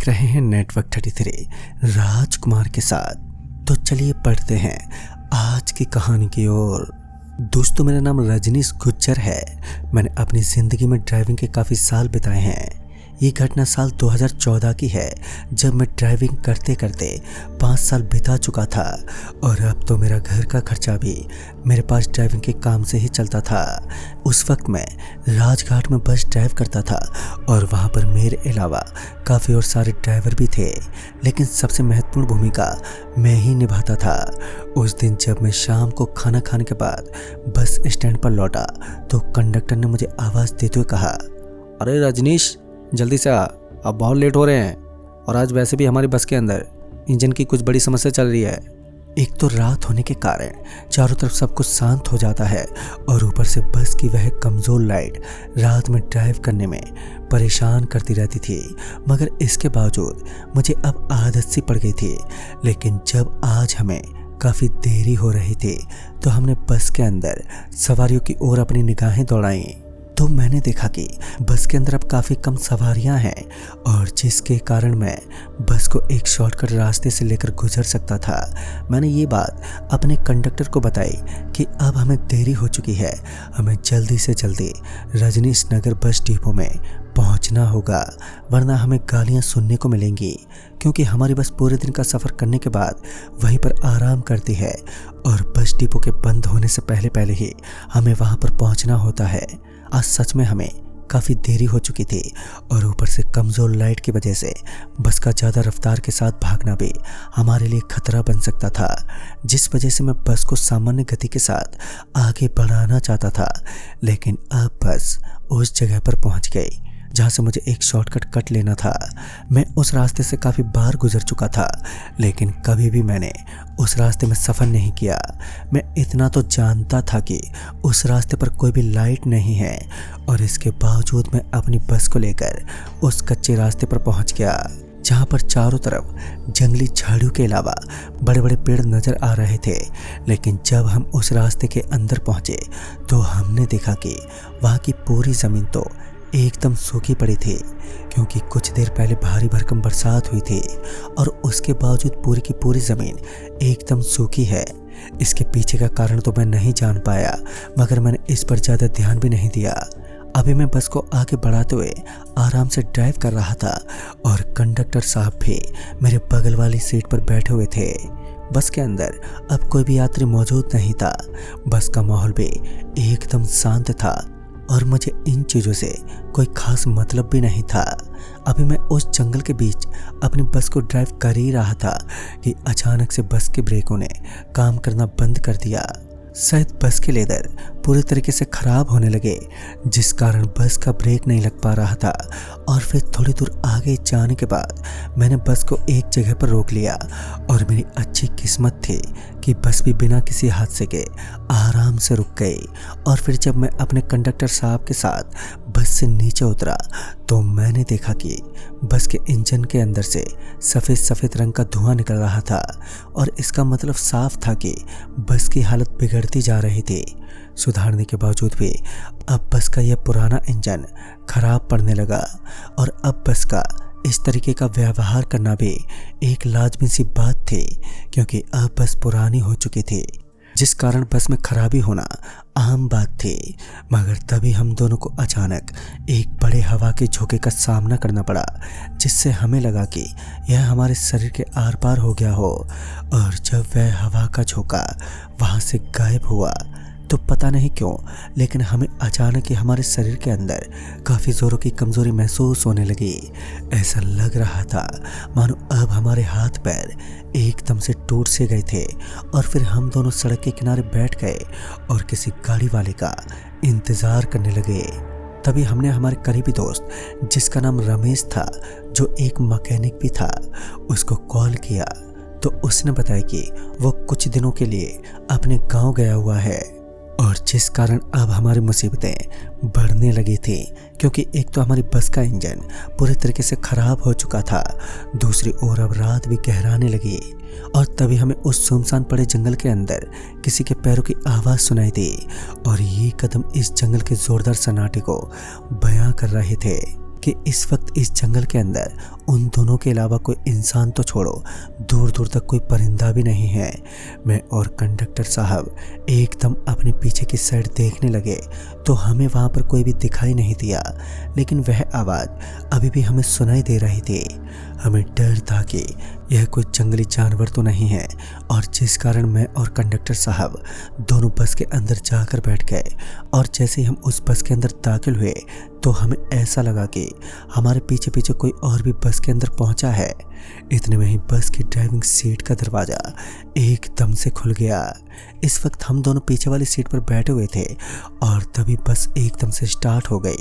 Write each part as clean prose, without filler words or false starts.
देख रहे हैं नेटवर्क 33 राजकुमार के साथ। तो चलिए पढ़ते हैं आज की कहानी की ओर। दोस्तों, मेरा नाम रजनीश गुज्जर है। मैंने अपनी ज़िंदगी में ड्राइविंग के काफ़ी साल बिताए हैं। ये घटना साल 2014 की है, जब मैं ड्राइविंग करते करते 5 साल बिता चुका था और अब तो मेरा घर का खर्चा भी मेरे पास ड्राइविंग के काम से ही चलता था। उस वक्त मैं राजघाट में बस ड्राइव करता था और वहाँ पर मेरे अलावा काफ़ी और सारे ड्राइवर भी थे, लेकिन सबसे महत्वपूर्ण भूमिका मैं ही निभाता था। उस दिन जब मैं शाम को खाना खाने के बाद बस स्टैंड पर लौटा तो कंडक्टर ने मुझे आवाज़ देते हुए कहा, अरे रजनीश, जल्दी से आ, अब बहुत लेट हो रहे हैं और आज वैसे भी हमारी बस के अंदर इंजन की कुछ बड़ी समस्या चल रही है। एक तो रात होने के कारण चारों तरफ सब कुछ शांत हो जाता है और ऊपर से बस की वह कमज़ोर लाइट रात में ड्राइव करने में परेशान करती रहती थी। मगर इसके बावजूद मुझे अब आदत सी पड़ गई थी। लेकिन जब आज हमें काफ़ी देरी हो रही थी तो हमने बस के अंदर सवारियों की ओर अपनी निगाहें दौड़ाईं तो मैंने देखा कि बस के अंदर अब काफ़ी कम सवारियां हैं और जिसके कारण मैं बस को एक शॉर्टकट रास्ते से लेकर गुजर सकता था। मैंने ये बात अपने कंडक्टर को बताई कि अब हमें देरी हो चुकी है, हमें जल्दी से जल्दी रजनीश नगर बस डिपो में पहुंचना होगा, वरना हमें गालियां सुनने को मिलेंगी, क्योंकि हमारी बस पूरे दिन का सफ़र करने के बाद वहीं पर आराम करती है और बस डिपो के बंद होने से पहले पहले ही हमें वहां पर पहुंचना होता है। आज सच में हमें काफ़ी देरी हो चुकी थी और ऊपर से कमज़ोर लाइट की वजह से बस का ज़्यादा रफ्तार के साथ भागना भी हमारे लिए खतरा बन सकता था, जिस वजह से मैं बस को सामान्य गति के साथ आगे बढ़ाना चाहता था। लेकिन अब बस उस जगह पर पहुंच गई जहाँ से मुझे एक शॉर्टकट कट लेना था। मैं उस रास्ते से काफ़ी बार गुजर चुका था, लेकिन कभी भी मैंने उस रास्ते में सफ़र नहीं किया। मैं इतना तो जानता था कि उस रास्ते पर कोई भी लाइट नहीं है और इसके बावजूद मैं अपनी बस को लेकर उस कच्चे रास्ते पर पहुंच गया, जहाँ पर चारों तरफ जंगली झाड़ियों के अलावा बड़े बड़े पेड़ नज़र आ रहे थे। लेकिन जब हम उस रास्ते के अंदर पहुँचे तो हमने देखा कि वहाँ की पूरी ज़मीन तो एकदम सूखी पड़ी थी, क्योंकि कुछ देर पहले भारी भरकम बरसात हुई थी और उसके बावजूद पूरी की पूरी ज़मीन एकदम सूखी है। इसके पीछे का कारण तो मैं नहीं जान पाया, मगर मैंने इस पर ज़्यादा ध्यान भी नहीं दिया। अभी मैं बस को आगे बढ़ाते हुए आराम से ड्राइव कर रहा था और कंडक्टर साहब भी मेरे बगल वाली सीट पर बैठे हुए थे। बस के अंदर अब कोई भी यात्री मौजूद नहीं था। बस का माहौल भी एकदम शांत था और मुझे इन चीज़ों से कोई खास मतलब भी नहीं था। अभी मैं उस जंगल के बीच अपनी बस को ड्राइव कर ही रहा था कि अचानक से बस के ब्रेकों ने काम करना बंद कर दिया। शायद बस के लेदर पूरी तरीके से ख़राब होने लगे, जिस कारण बस का ब्रेक नहीं लग पा रहा था। और फिर थोड़ी दूर आगे जाने के बाद मैंने बस को एक जगह पर रोक लिया और मेरी अच्छी किस्मत थी कि बस भी बिना किसी हादसे के आराम से रुक गई। और फिर जब मैं अपने कंडक्टर साहब के साथ बस से नीचे उतरा तो मैंने देखा कि बस के इंजन के अंदर से सफ़ेद सफ़ेद रंग का धुआं निकल रहा था और इसका मतलब साफ था कि बस की हालत बिगड़ती जा रही थी। सुधारने के बावजूद भी अब बस का यह पुराना इंजन खराब पड़ने लगा और अब बस का इस तरीके का व्यवहार करना भी एक लाजमी सी बात थी, क्योंकि अब बस पुरानी हो चुकी थी, जिस कारण बस में खराबी होना आम बात थी। मगर तभी हम दोनों को अचानक एक बड़े हवा के झोंके का सामना करना पड़ा, जिससे हमें लगा कि यह हमारे शरीर के आर पार हो गया हो। और जब वह हवा का झोंका वहाँ से गायब हुआ तो पता नहीं क्यों, लेकिन हमें अचानक ही हमारे शरीर के अंदर काफ़ी ज़ोरों की कमज़ोरी महसूस होने लगी। ऐसा लग रहा था मानो अब हमारे हाथ पैर एकदम से टूट से गए थे। और फिर हम दोनों सड़क के किनारे बैठ गए और किसी गाड़ी वाले का इंतज़ार करने लगे। तभी हमने हमारे करीबी दोस्त, जिसका नाम रमेश था, जो एक मैकेनिक भी था, उसको कॉल किया तो उसने बताया कि वो कुछ दिनों के लिए अपने गांव गया हुआ है और जिस कारण अब हमारी मुसीबतें बढ़ने लगी थी, क्योंकि एक तो हमारी बस का इंजन पूरे तरीके से ख़राब हो चुका था, दूसरी ओर अब रात भी गहराने लगी। और तभी हमें उस सुनसान पड़े जंगल के अंदर किसी के पैरों की आवाज़ सुनाई दी और ये कदम इस जंगल के ज़ोरदार सन्नाटे को बयां कर रहे थे। कि इस वक्त इस जंगल के अंदर उन दोनों के अलावा कोई इंसान तो छोड़ो, दूर दूर तक कोई परिंदा भी नहीं है। मैं और कंडक्टर साहब एकदम अपने पीछे की साइड देखने लगे तो हमें वहाँ पर कोई भी दिखाई नहीं दिया, लेकिन वह आवाज़ अभी भी हमें सुनाई दे रही थी। हमें डर था कि यह कोई जंगली जानवर तो नहीं है, और जिस कारण मैं और कंडक्टर साहब दोनों बस के अंदर जाकर बैठ गए। और जैसे ही हम उस बस के अंदर दाखिल हुए तो हमें ऐसा लगा कि हमारे पीछे पीछे कोई और भी बस के अंदर पहुंचा है। इतने में ही बस की ड्राइविंग सीट का दरवाज़ा एकदम से खुल गया। इस वक्त हम दोनों पीछे वाली सीट पर बैठे हुए थे और तभी बस एकदम से स्टार्ट हो गई।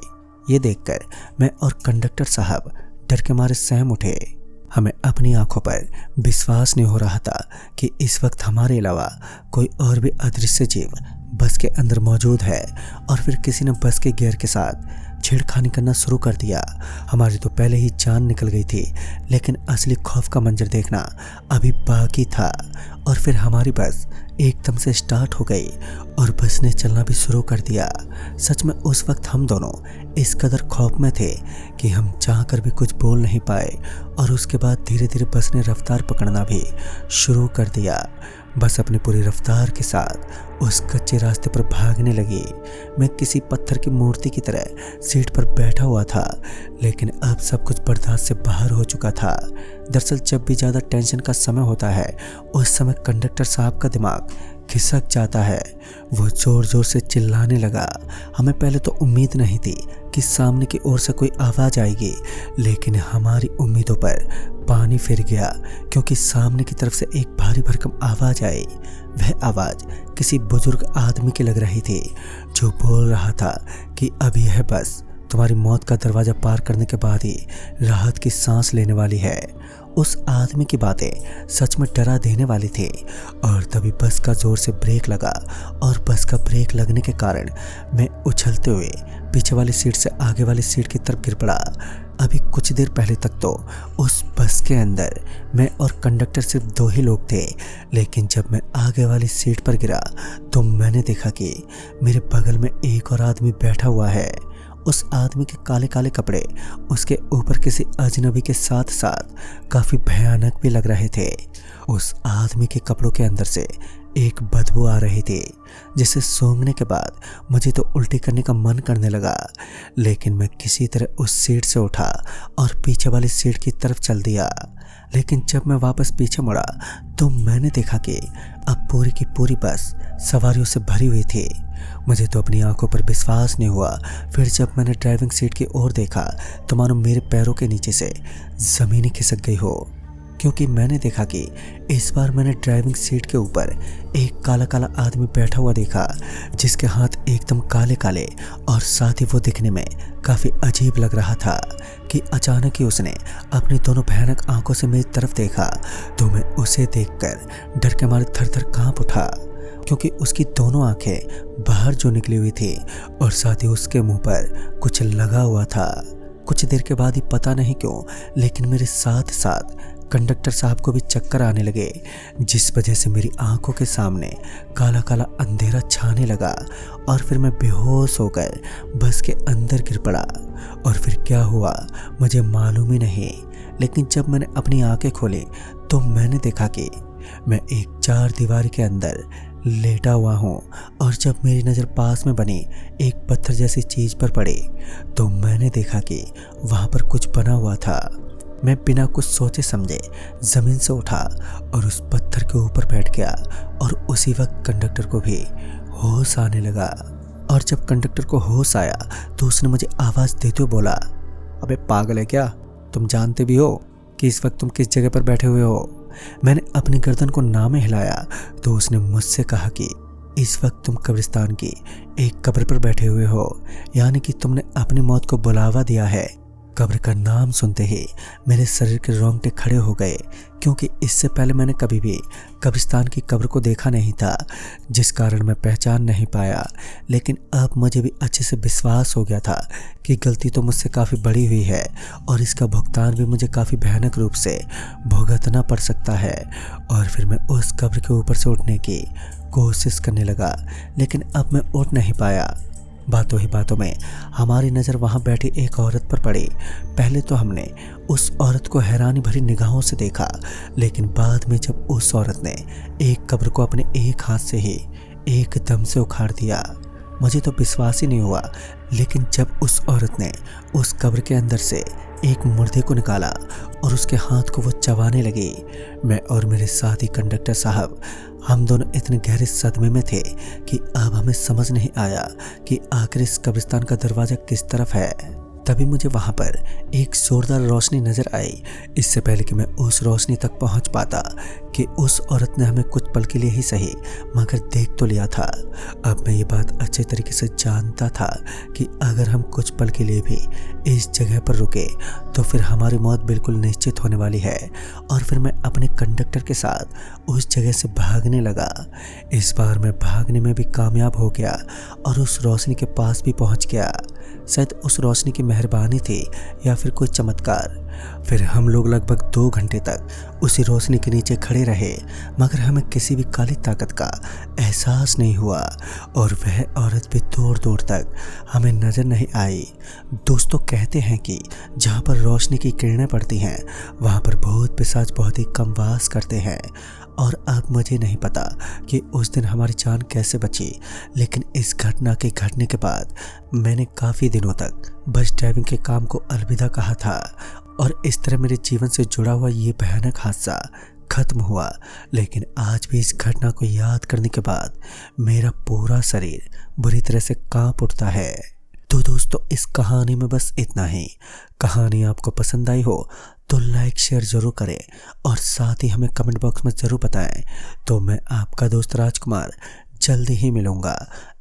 ये देखकर मैं और कंडक्टर साहब डर के मारे सहम उठे। हमें अपनी आंखों पर विश्वास नहीं हो रहा था कि इस वक्त हमारे अलावा कोई और भी अदृश्य जीव बस के अंदर मौजूद है। और फिर किसी ने बस के गियर के साथ छेड़खानी करना शुरू कर दिया। हमारी तो पहले ही जान निकल गई थी, लेकिन असली खौफ का मंजर देखना अभी बाकी था। और फिर हमारी बस एकदम से स्टार्ट हो गई और बस ने चलना भी शुरू कर दिया। सच में उस वक्त हम दोनों इस कदर खौफ में थे कि हम चाहकर भी कुछ बोल नहीं पाए। और उसके बाद धीरे धीरे बस ने रफ्तार पकड़ना भी शुरू कर दिया। बस अपनी पूरी रफ्तार के साथ उस कच्चे रास्ते पर भागने लगी। मैं किसी पत्थर की मूर्ति की तरह सीट पर बैठा हुआ था, लेकिन अब सब कुछ बर्दाश्त से बाहर हो चुका था। दरअसल जब भी ज़्यादा टेंशन का समय होता है उस समय कंडक्टर साहब का दिमाग खिसक जाता है। वो ज़ोर ज़ोर से चिल्लाने लगा। हमें पहले तो उम्मीद नहीं थी कि सामने की ओर से कोई आवाज़ आएगी, लेकिन हमारी उम्मीदों पर पानी फिर गया, क्योंकि सामने की तरफ से एक भारी भरकम आवाज़ आई। वह आवाज़ किसी बुजुर्ग आदमी की लग रही थी, जो बोल रहा था कि अब यह बस तुम्हारी मौत का दरवाज़ा पार करने के बाद ही राहत की सांस लेने वाली है। उस आदमी की बातें सच में डरा देने वाली थी। और तभी बस का जोर से ब्रेक लगा, और बस का ब्रेक लगने के कारण मैं उछलते हुए पीछे वाली सीट से आगे वाली सीट की तरफ गिर पड़ा। अभी कुछ देर पहले तक तो उस बस के अंदर मैं और कंडक्टर सिर्फ दो ही लोग थे, लेकिन जब मैं आगे वाली सीट पर गिरा तो मैंने देखा कि मेरे बगल में एक और आदमी बैठा हुआ है। उस आदमी के काले काले कपड़े उसके ऊपर किसी अजनबी के साथ साथ काफ़ी भयानक भी लग रहे थे। उस आदमी के कपड़ों के अंदर से एक बदबू आ रही थी, जिसे सूंघने के बाद मुझे तो उल्टी करने का मन करने लगा। लेकिन मैं किसी तरह उस सीट से उठा और पीछे वाली सीट की तरफ चल दिया। लेकिन जब मैं वापस पीछे मुड़ा तो मैंने देखा कि अब पूरी की पूरी बस सवारियों से भरी हुई थी। मुझे तो अपनी आंखों पर विश्वास नहीं हुआ। फिर जब मैंने ड्राइविंग सीट की ओर देखा तो मानो मेरे पैरों के नीचे से ज़मीन ही खिसक गई हो, क्योंकि मैंने देखा कि इस बार मैंने ड्राइविंग सीट के ऊपर एक काला काला आदमी बैठा हुआ देखा, जिसके हाथ एकदम काले काले और साथ ही वो दिखने में काफ़ी अजीब लग रहा था कि अचानक ही उसने अपनी दोनों भयानक आंखों से मेरी तरफ देखा। तो मैं उसे देखकर डर के मारे थर थर काँप उठा, क्योंकि उसकी दोनों आंखें बाहर जो निकली हुई थी और साथ ही उसके मुंह पर कुछ लगा हुआ था। कुछ देर के बाद ही पता नहीं क्यों, लेकिन मेरे साथ साथ कंडक्टर साहब को भी चक्कर आने लगे, जिस वजह से मेरी आंखों के सामने काला काला अंधेरा छाने लगा। और फिर मैं बेहोश होकर बस के अंदर गिर पड़ा। और फिर क्या हुआ मुझे मालूम ही नहीं, लेकिन जब मैंने अपनी आंखें खोली तो मैंने देखा कि मैं एक चार दीवारी के अंदर लेटा हुआ हूँ। और जब मेरी नज़र पास में बनी एक पत्थर जैसी चीज़ पर पड़ी तो मैंने देखा कि वहाँ पर कुछ बना हुआ था। मैं बिना कुछ सोचे समझे ज़मीन से उठा और उस पत्थर के ऊपर बैठ गया। और उसी वक्त कंडक्टर को भी होश आने लगा। और जब कंडक्टर को होश आया तो उसने मुझे आवाज़ देते हुए बोला, अबे पागल है क्या? तुम जानते भी हो कि इस वक्त तुम किस जगह पर बैठे हुए हो? मैंने अपनी गर्दन को ना में हिलाया तो उसने मुझसे कहा कि इस वक्त तुम कब्रिस्तान की एक कब्र पर बैठे हुए हो, यानी कि तुमने अपनी मौत को बुलावा दिया है। कब्र का नाम सुनते ही मेरे शरीर के रोंगटे खड़े हो गए, क्योंकि इससे पहले मैंने कभी भी कब्रिस्तान की कब्र को देखा नहीं था, जिस कारण मैं पहचान नहीं पाया। लेकिन अब मुझे भी अच्छे से विश्वास हो गया था कि गलती तो मुझसे काफ़ी बड़ी हुई है और इसका भुगतान भी मुझे काफ़ी भयानक रूप से भुगतना पड़ सकता है। और फिर मैं उस कब्र के ऊपर से उठने की कोशिश करने लगा, लेकिन अब मैं उठ नहीं पाया। बातों ही बातों में हमारी नज़र वहाँ बैठी एक औरत पर पड़ी। पहले तो हमने उस औरत को हैरानी भरी निगाहों से देखा, लेकिन बाद में जब उस औरत ने एक कब्र को अपने एक हाथ से ही एकदम से उखाड़ दिया, मुझे तो विश्वास ही नहीं हुआ। लेकिन जब उस औरत ने उस कब्र के अंदर से एक मुर्दे को निकाला और उसके हाथ को वो चबाने लगी, मैं और मेरे साथी कंडक्टर साहब हम दोनों इतने गहरे सदमे में थे कि अब हमें समझ नहीं आया कि आखिर इस कब्रिस्तान का दरवाज़ा किस तरफ है। तभी मुझे वहाँ पर एक जोरदार रोशनी नज़र आई। इससे पहले कि मैं उस रोशनी तक पहुँच पाता कि उस औरत ने हमें कुछ पल के लिए ही सही मगर देख तो लिया था। अब मैं ये बात अच्छे तरीके से जानता था कि अगर हम कुछ पल के लिए भी इस जगह पर रुके तो फिर हमारी मौत बिल्कुल निश्चित होने वाली है। और फिर मैं अपने कंडक्टर के साथ उस जगह से भागने लगा। इस बार मैं भागने में भी कामयाब हो गया और उस रोशनी के पास भी पहुंच गया। शायद उस रोशनी की मेहरबानी थी या फिर कोई चमत्कार। फिर हम लोग लगभग 2 घंटे तक उसी रोशनी के नीचे खड़े रहे, मगर हमें किसी भी काली ताकत का एहसास नहीं हुआ और वह औरत भी दूर दूर तक हमें नज़र नहीं आई। दोस्तों कहते हैं कि जहाँ पर रोशनी की किरणें पड़ती हैं वहाँ पर भूत पिशाच बहुत ही कम वास करते हैं। और अब मुझे नहीं पता कि उस दिन हमारी जान कैसे बची, लेकिन इस घटना के घटने के बाद मैंने काफ़ी दिनों तक बस ड्राइविंग के काम को अलविदा कहा था और इस तरह मेरे जीवन से जुड़ा हुआ ये भयानक हादसा खत्म हुआ। लेकिन आज भी इस घटना को याद करने के बाद मेरा पूरा शरीर बुरी तरह से कांप उठता है। तो दोस्तों इस कहानी में बस इतना ही। कहानी आपको पसंद आई हो तो लाइक शेयर ज़रूर करें और साथ ही हमें कमेंट बॉक्स में ज़रूर बताएं। तो मैं आपका दोस्त राजकुमार जल्दी ही मिलूँगा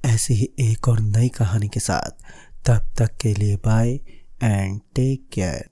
ऐसी ही एक और नई कहानी के साथ। तब तक के लिए बाय एंड टेक केयर।